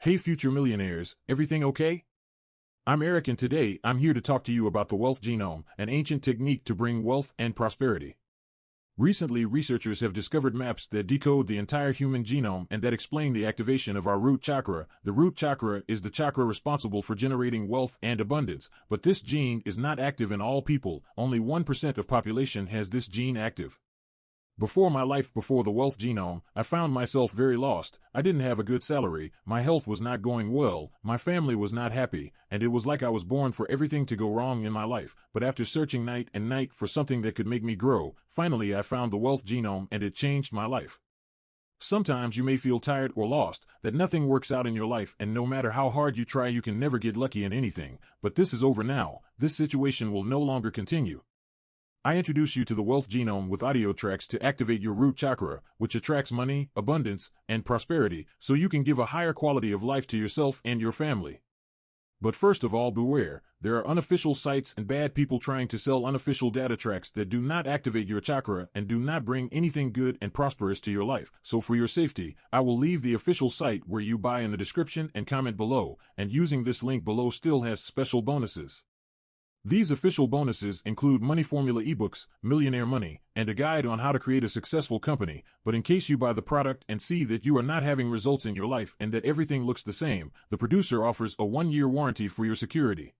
Hey future millionaires, everything okay? I'm Eric and today I'm here to talk to you about the wealth genome, an ancient technique to bring wealth and prosperity. Recently, researchers have discovered maps that decode the entire human genome and that explain the activation of our root chakra. The root chakra is the chakra responsible for generating wealth and abundance, but this gene is not active in all people. Only 1% of population has this gene active. Before my life before the wealth genome, I found myself very lost. I didn't have a good salary, my health was not going well, my family was not happy, and it was like I was born for everything to go wrong in my life. But after searching night and night for something that could make me grow, finally I found the wealth genome and it changed my life. Sometimes you may feel tired or lost, that nothing works out in your life and no matter how hard you try you can never get lucky in anything. But this is over now. This situation will no longer continue. I introduce you to the wealth genome with audio tracks to activate your root chakra, which attracts money, abundance, and prosperity, so you can give a higher quality of life to yourself and your family. But first of all, beware. There are unofficial sites and bad people trying to sell unofficial data tracks that do not activate your chakra and do not bring anything good and prosperous to your life. So for your safety, I will leave the official site where you buy in the description and comment below, and using this link below still has special bonuses. These official bonuses include money formula ebooks, millionaire money, and a guide on how to create a successful company. But in case you buy the product and see that you are not having results in your life and that everything looks the same, the producer offers a 1-year warranty for your security.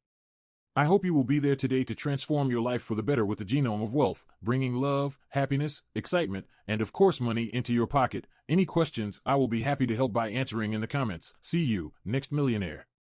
I hope you will be there today to transform your life for the better with the genome of wealth, bringing love, happiness, excitement, and of course money into your pocket. Any questions, I will be happy to help by answering in the comments. See you, next millionaire.